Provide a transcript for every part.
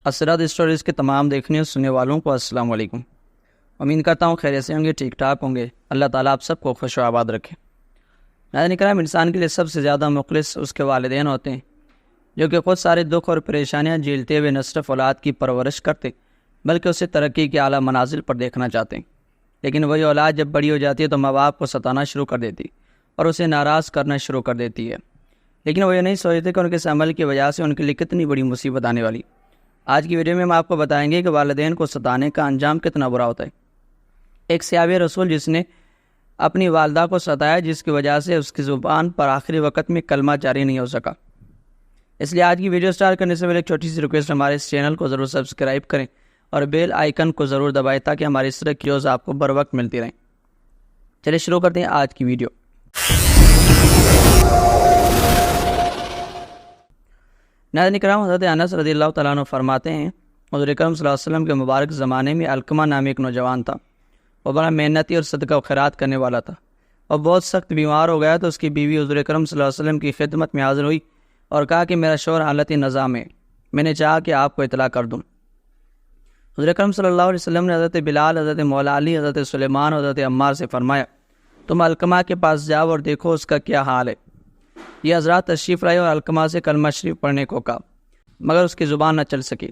اسراد stories کے تمام دیکھنے اور سننے والوں کو السلام علیکم۔ امید کرتا ہوں خیریت سے ہوں گے، ٹھیک ٹھاک ہوں گے۔ اللہ تعالیٰ آپ سب کو خوش و آباد رکھے۔ ناظرین کرام، انسان کے لیے سب سے زیادہ مخلص اس کے والدین ہوتے ہیں، جو کہ خود سارے دکھ اور پریشانیاں جھیلتے ہوئے نہ صرف اولاد کی پرورش کرتے بلکہ اسے ترقی کے اعلیٰ منازل پر دیکھنا چاہتے ہیں۔ لیکن وہی اولاد جب بڑی ہو جاتی ہے تو ماں باپ کو ستانا شروع کر دیتی اور اسے ناراض کرنا شروع کر دیتی ہے، لیکن وہ یہ نہیں سوچتے کہ ان کے اس عمل کی وجہ سے ان کے لیے کتنی بڑی مصیبت آنے والی۔ آج کی ویڈیو میں ہم آپ کو بتائیں گے کہ والدین کو ستانے کا انجام کتنا برا ہوتا ہے۔ ایک صحابی رسول جس نے اپنی والدہ کو ستایا، جس کی وجہ سے اس کی زبان پر آخری وقت میں کلمہ جاری نہیں ہو سکا۔ اس لیے آج کی ویڈیو سٹارٹ کرنے سے پہلے ایک چھوٹی سی ریکویسٹ، ہمارے اس چینل کو ضرور سبسکرائب کریں اور بیل آئیکن کو ضرور دبائیں تاکہ ہماری اس طرح کی ویڈیوز آپ کو بر وقت ملتی رہیں۔ چلیے شروع کرتے ہیں آج کی ویڈیو۔ ناظرین کرام، حضرت انس رضی اللہ تعالیٰ عنہ فرماتے ہیں، حضور اکرم صلی اللہ علیہ وسلم کے مبارک زمانے میں علقمہ نامی ایک نوجوان تھا۔ وہ بڑا محنتی اور صدقہ و خیرات کرنے والا تھا۔ اور بہت سخت بیمار ہو گیا تو اس کی بیوی حضور اکرم صلی اللہ علیہ وسلم کی خدمت میں حاضر ہوئی اور کہا کہ میرا شوہر حالت نزا میں ہے، میں نے چاہا کہ آپ کو اطلاع کر دوں۔ حضور اکرم صلی اللہ علیہ وسلم نے حضرت بلال، حضرت مولا علی، حضرت سلیمان اور حضرت عمار سے فرمایا، تم علقمہ کے پاس جاؤ اور دیکھو اس کا کیا حال ہے۔ یہ حضرات تشریف لائے اور علقمہ سے کلمہ شریف پڑھنے کو کہا، مگر اس کی زبان نہ چل سکی۔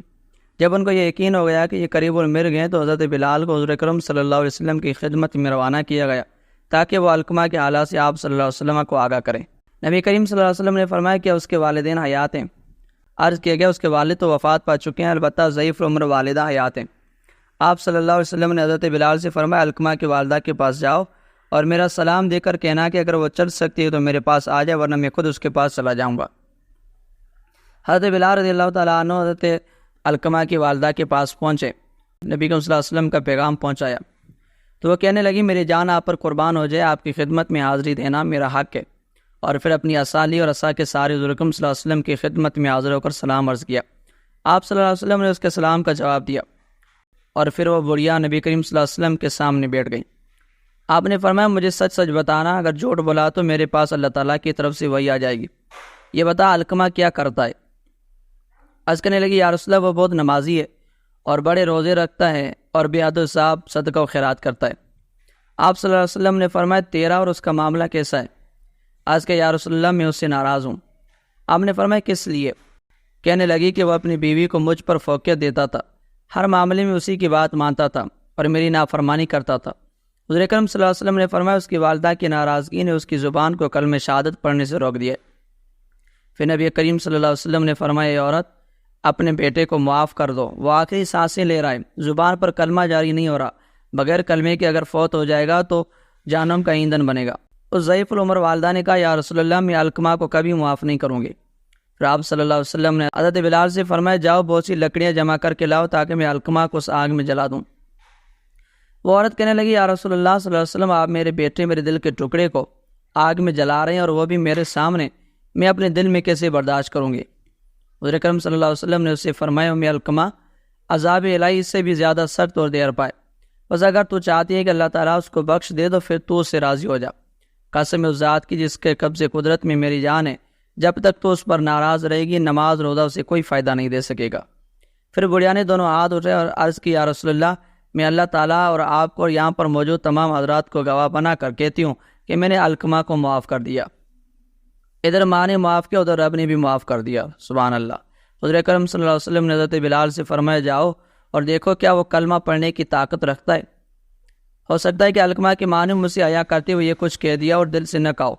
جب ان کو یہ یقین ہو گیا کہ یہ قریب المر گئے تو حضرت بلال کو حضور اکرم صلی اللہ علیہ وسلم کی خدمت میں روانہ کیا گیا تاکہ وہ علقمہ کے حالات سے آپ صلی اللہ علیہ وسلم کو آگاہ کریں۔ نبی کریم صلی اللہ علیہ وسلم نے فرمایا کہ اس کے والدین حیات ہیں۔ عرض کیا گیا اس کے والد تو وفات پا چکے ہیں، البتہ ضعیف العمر والدہ حیات ہیں۔ آپ صلی اللہ علیہ وسلم نے حضرت بلال سے فرمایا، علقمہ کی والدہ کے پاس جاؤ اور میرا سلام دے کر کہنا کہ اگر وہ چل سکتی ہے تو میرے پاس آ جائے، ورنہ میں خود اس کے پاس چلا جاؤں گا۔ حضرت بلال رضی اللہ تعالیٰ عنہ حضرت علقمہ کی والدہ کے پاس پہنچے، نبی صلی اللہ علیہ وسلم کا پیغام پہنچایا تو وہ کہنے لگی، میری جان آپ پر قربان ہو جائے، آپ کی خدمت میں حاضری دینا میرا حق ہے۔ اور پھر اپنی عصا لی اور عصا کے سارے حضور اکرم صلی اللہ علیہ وسلم کی خدمت میں حاضر ہو کر سلام عرض کیا۔ آپ صلی اللہ علیہ وسلم نے اس کے سلام کا جواب دیا اور پھر وہ بڑھیا نبی کریم صلی اللہ علیہ وسلم کے سامنے بیٹھ گئی۔ آپ نے فرمایا، مجھے سچ سچ بتانا، اگر جھوٹ بولا تو میرے پاس اللہ تعالیٰ کی طرف سے وحی آ جائے گی۔ یہ بتا علقمہ کیا کرتا ہے؟ عرض کرنے لگی، یا رسول اللہ، وہ بہت نمازی ہے اور بڑے روزے رکھتا ہے اور بے حد و حساب صدقہ و خیرات کرتا ہے۔ آپ صلی اللہ علیہ وسلم نے فرمایا، تیرا اور اس کا معاملہ کیسا ہے؟ عرض کہ یا رسول اللہ، میں اس سے ناراض ہوں۔ آپ نے فرمایا، کس لیے؟ کہنے لگی کہ وہ اپنی بیوی کو مجھ پر فوقیت دیتا تھا، ہر معاملے میں اسی کی بات مانتا تھا اور میری نافرمانی کرتا تھا۔ حضور اکرم صلی اللہ علیہ وسلم نے فرمایا، اس کی والدہ کی ناراضگی نے اس کی زبان کو کلمہ شہادت پڑھنے سے روک دیا۔ پھر نبی کریم صلی اللہ علیہ وسلم نے فرمایا، اے عورت، اپنے بیٹے کو معاف کر دو، وہ آخری سانسیں لے رہا ہے، زبان پر کلمہ جاری نہیں ہو رہا، بغیر کلمے کے اگر فوت ہو جائے گا تو جہنم کا ایندھن بنے گا۔ اس ضعیف العمر والدہ نے کہا، یا رسول اللہ، میں علقمہ کو کبھی معاف نہیں کروں گی۔ پھر آپ صلی اللہ علیہ وسلم نے حضرت بلال سے فرمایا، جاؤ بہت سی لکڑیاں جمع کر کے لاؤ تاکہ میں علقمہ کو اس آگ میں جلا دوں۔ وہ عورت کہنے لگی، یا رسول اللہ صلی اللہ علیہ وسلم، آپ میرے بیٹے میرے دل کے ٹکڑے کو آگ میں جلا رہے ہیں اور وہ بھی میرے سامنے، میں اپنے دل میں کیسے برداشت کروں گی؟ حضور اکرم صلی اللہ علیہ وسلم نے اس سے فرمایا، علقمہ، عذاب الہی اس سے بھی زیادہ سخت اور دیر پائے، بس اگر تو چاہتی ہے کہ اللہ تعالیٰ اس کو بخش دے تو پھر تو اس سے راضی ہو جا۔ قسم اس ذات کی جس کے قبض قدرت میں میری جان ہے، جب تک تو اس پر ناراض رہے گی، نماز روزہ اسے کوئی فائدہ نہیں دے سکے گا۔ پھر بڑھیا نے دونوں ہاتھ اٹھے اور عرض کی، یا رسول اللہ، میں اللہ تعالیٰ اور آپ کو اور یہاں پر موجود تمام حضرات کو گواہ بنا کر کہتی ہوں کہ میں نے علقمہ کو معاف کر دیا۔ ادھر ماں نے معاف کیا، ادھر رب نے بھی معاف کر دیا، سبحان اللہ۔ حضور اکرم صلی اللہ علیہ وسلم نے حضرت بلال سے فرمایا، جاؤ اور دیکھو کیا وہ کلمہ پڑھنے کی طاقت رکھتا ہے۔ ہو سکتا ہے کہ علقمہ کی ماں نے مجھ سے حیا کرتے ہوئے یہ کچھ کہہ دیا اور دل سے نہ کہو۔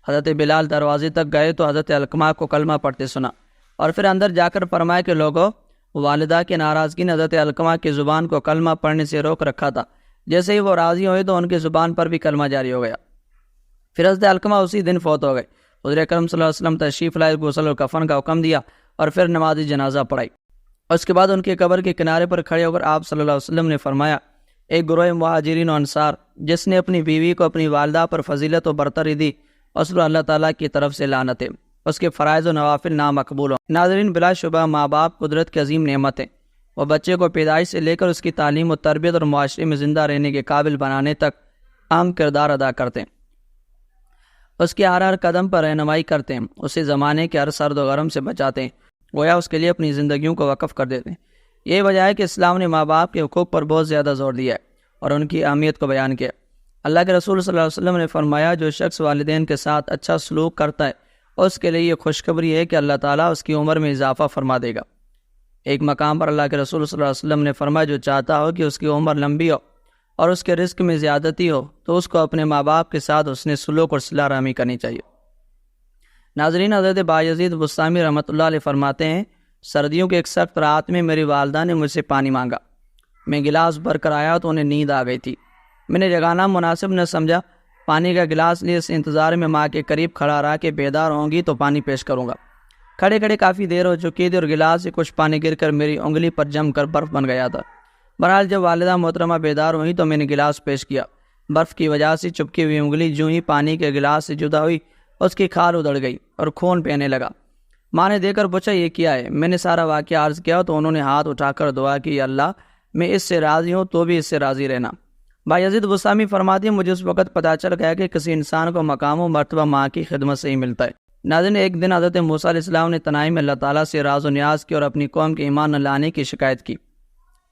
حضرت بلال دروازے تک گئے تو حضرت علقمہ کو کلمہ پڑھتے سنا اور پھر اندر جا کر فرمایا کہ لوگوں، والدہ کی ناراضگی نے حضرت علقمہ کی زبان کو کلمہ پڑھنے سے روک رکھا تھا، جیسے ہی وہ راضی ہوئے تو ان کی زبان پر بھی کلمہ جاری ہو گیا۔ پھر حضرت علقمہ اسی دن فوت ہو گئے۔ حضور اکرم صلی اللہ علیہ وسلم تشریف لائے، غسل اور کفن کا حکم دیا اور پھر نماز جنازہ پڑھائی۔ اور اس کے بعد ان کے قبر کے کنارے پر کھڑے ہو کر آپ صلی اللہ علیہ وسلم نے فرمایا، ایک گروہ مہاجرین و انصار جس نے اپنی بیوی کو اپنی والدہ پر فضیلت و برتری دی، اس پر اللہ تعالیٰ کی طرف سے لعنت ہے، اس کے فرائض و نوافل نامقبول ہوں۔ ناظرین، بلا شبہ ماں باپ قدرت کی عظیم نعمت ہے۔ وہ بچے کو پیدائش سے لے کر اس کی تعلیم و تربیت اور معاشرے میں زندہ رہنے کے قابل بنانے تک اہم کردار ادا کرتے ہیں۔ اس کے ہر قدم پر رہنمائی کرتے ہیں، اسے زمانے کے ہر سرد و گرم سے بچاتے ہیں، گویا اس کے لیے اپنی زندگیوں کو وقف کر دیتے ہیں۔ یہی وجہ ہے کہ اسلام نے ماں باپ کے حقوق پر بہت زیادہ زور دیا ہے اور ان کی اہمیت کو بیان کیا۔ اللہ کے رسول صلی اللہ علیہ وسلم نے فرمایا، جو شخص والدین کے ساتھ اچھا سلوک کرتا ہے اس کے لیے یہ خوشخبری ہے کہ اللہ تعالیٰ اس کی عمر میں اضافہ فرما دے گا۔ ایک مقام پر اللہ کے رسول صلی اللہ علیہ وسلم نے فرمایا، جو چاہتا ہو کہ اس کی عمر لمبی ہو اور اس کے رزق میں زیادتی ہو تو اس کو اپنے ماں باپ کے ساتھ حسن سلوک اور صلہ رحمی کرنی چاہیے۔ ناظرین، حضرت بایزید بستامی رحمۃ اللہ علیہ فرماتے ہیں، سردیوں کے ایک سخت رات میں میری والدہ نے مجھ سے پانی مانگا۔ میں گلاس بھر کر آیا تو انہیں نیند آ گئی تھی۔ میں نے جگانا مناسب نہ سمجھا، پانی کا گلاس لیے اس انتظار میں ماں کے قریب کھڑا رہا کہ بیدار ہوں گی تو پانی پیش کروں گا۔ کھڑے کھڑے کافی دیر ہو چکی تھی اور گلاس سے کچھ پانی گر کر میری انگلی پر جم کر برف بن گیا تھا۔ بہرحال جب والدہ محترمہ بیدار ہوئی تو میں نے گلاس پیش کیا۔ برف کی وجہ سے چپکی ہوئی انگلی جو ہی پانی کے گلاس سے جدا ہوئی اس کی کھال ادڑ گئی اور خون بہنے لگا۔ ماں نے دیکھ کر پوچھا، یہ کیا ہے؟ میں نے سارا واقعہ عرض کیا تو انہوں نے ہاتھ اٹھا کر دعا کی، اللہ میں اس سے راضی ہوں تو بھی اس سے راضی رہنا۔ بایزید بستامی فرماتی ہیں، مجھے اس وقت پتہ چل گیا کہ کسی انسان کو مقام و مرتبہ ماں کی خدمت سے ہی ملتا ہے۔ ناظرین، ایک دن حضرت موسیٰ علیہ السلام نے تنہائی میں اللہ تعالیٰ سے راز و نیاز کی اور اپنی قوم کے ایمان نہ لانے کی شکایت کی۔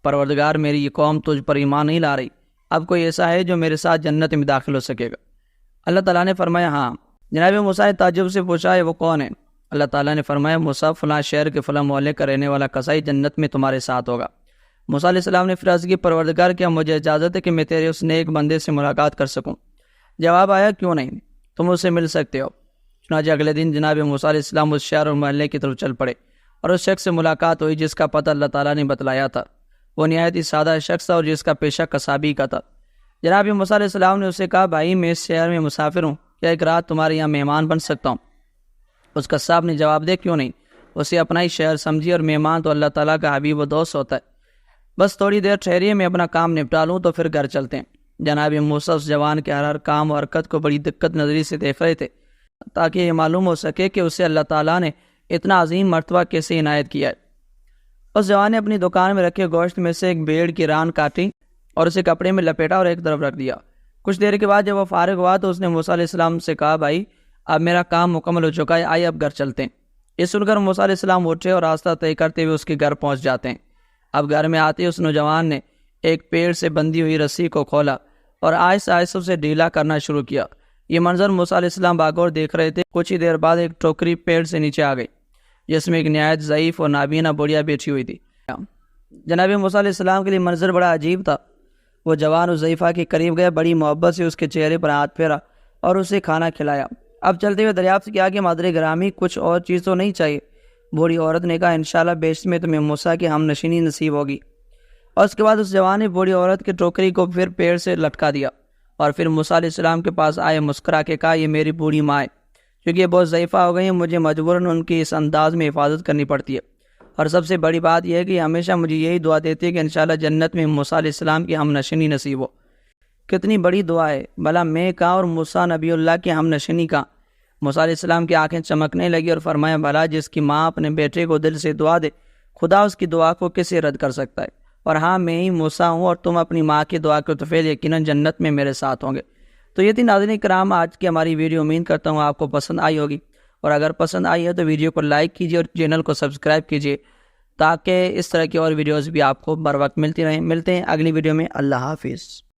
پروردگار، میری یہ قوم تجھ پر ایمان نہیں لا رہی، اب کوئی ایسا ہے جو میرے ساتھ جنت میں داخل ہو سکے گا؟ اللہ تعالیٰ نے فرمایا، ہاں۔ جناب موسیٰ نے تعجب سے پوچھا، ہے وہ کون ہے؟ اللہ تعالیٰ نے فرمایا، موسیٰ فلاں شہر کے فلاں محلے کا رہنے والا قصائی جنت میں تمہارے ساتھ ہوگا۔ موسیٰ علیہ السلام نے پھر عرض کی، پروردگار کیا مجھے اجازت ہے کہ میں تیرے اس نیک بندے سے ملاقات کر سکوں؟ جواب آیا، کیوں نہیں، تم اس سے مل سکتے ہو۔ چنانچہ اگلے دن جناب موسیٰ علیہ السلام اس شہر اور محلے کی طرف چل پڑے اور اس شخص سے ملاقات ہوئی جس کا پتہ اللہ تعالیٰ نے بتلایا تھا۔ وہ نہایت ہی سادہ شخص تھا اور جس کا پیشہ قصابی کا تھا۔ جناب موسیٰ علیہ السلام نے اسے کہا، بھائی میں اس شہر میں مسافر ہوں، کیا ایک رات تمہارے یہاں مہمان بن سکتا ہوں؟ اس قصاب نے جواب دیا، کیوں نہیں۔ اسے اپنا ہی شہر سمجھی اور مہمان تو اللہ تعالیٰ کا حبیب و دوست ہوتا ہے۔ بس تھوڑی دیر ٹھہریے، میں اپنا کام نپٹا لوں تو پھر گھر چلتے ہیں۔ جناب موسیٰ اس جوان کے ہر کام و حرکت کو بڑی دقت نظری سے دیکھ رہے تھے تاکہ یہ معلوم ہو سکے کہ اسے اللہ تعالیٰ نے اتنا عظیم مرتبہ کیسے عنایت کیا ہے۔ اس جوان نے اپنی دکان میں رکھے گوشت میں سے ایک بھیڑ کی ران کاٹی اور اسے کپڑے میں لپیٹا اور ایک طرف رکھ دیا۔ کچھ دیر کے بعد جب وہ فارغ ہوا تو اس نے موسیٰ علیہ السلام سے کہا، بھائی اب میرا کام مکمل ہو چکا ہے، آئیے اب گھر چلتے ہیں۔ یہ سن کر موسیٰ علیہ السلام اٹھے اور راستہ طے کرتے ہوئے اس کے گھر پہنچ جاتے ہیں۔ اب گھر میں آتے اس نوجوان نے ایک پیڑ سے بندھی ہوئی رسی کو کھولا اور آہستہ آہستہ اسے ڈھیلا کرنا شروع کیا۔ یہ منظر موسیٰ علیہ السلام باغور دیکھ رہے تھے۔ کچھ ہی دیر بعد ایک ٹوکری پیڑ سے نیچے آ گئی جس میں ایک نہایت ضعیف اور نابینا بڑھیا بیٹھی ہوئی تھی۔ جناب موسیٰ علیہ السلام کے لیے منظر بڑا عجیب تھا۔ وہ جوان اس ضعیفہ کے قریب گئے، بڑی محبت سے اس کے چہرے پر ہاتھ پھیرا اور اسے کھانا کھلایا۔ اب چلتے ہوئے دریافت کیا کہ مادر گرامی کچھ اور چیز تو نہیں چاہیے؟ بوڑھی عورت نے کہا، انشاءاللہ بیشت میں تمہیں موسیٰ کی ہم نشینی نصیب ہوگی۔ اور اس کے بعد اس جوان نے بوڑھی عورت کی ٹوکری کو پھر پیڑ سے لٹکا دیا اور پھر موسیٰ علیہ السلام کے پاس آئے، مسکرا کے کہا، یہ میری بوڑھی ماں ہے، کیونکہ یہ بہت ضعیفہ ہو گئی ہیں، مجھے مجبوراً ان کی اس انداز میں حفاظت کرنی پڑتی ہے، اور سب سے بڑی بات یہ ہے کہ ہمیشہ مجھے یہی دعا دیتی ہے کہ انشاءاللہ جنت میں موسیٰ علیہ السلام کی ہم نشینی نصیب ہو۔ کتنی بڑی دعا ہے، بھلا میں کہاں اور موسیٰ نبی اللہ کی ہم نشینی کہاں؟ موسیٰ علیہ السلام کی آنکھیں چمکنے لگی اور فرمایا، بھلا جس کی ماں اپنے بیٹے کو دل سے دعا دے، خدا اس کی دعا کو کیسے رد کر سکتا ہے؟ اور ہاں، میں ہی موسیٰ ہوں اور تم اپنی ماں کی دعا کے طفیل یقیناً جنت میں میرے ساتھ ہوں گے۔ تو یہ تھی ناظرین کرام آج کی ہماری ویڈیو۔ امید کرتا ہوں آپ کو پسند آئی ہوگی، اور اگر پسند آئی ہے تو ویڈیو کو لائک کیجیے اور چینل کو سبسکرائب کیجیے تاکہ اس طرح کی اور ویڈیوز بھی آپ کو بر وقت ملتی رہیں۔ ملتے ہیں اگلی ویڈیو میں۔ اللہ حافظ۔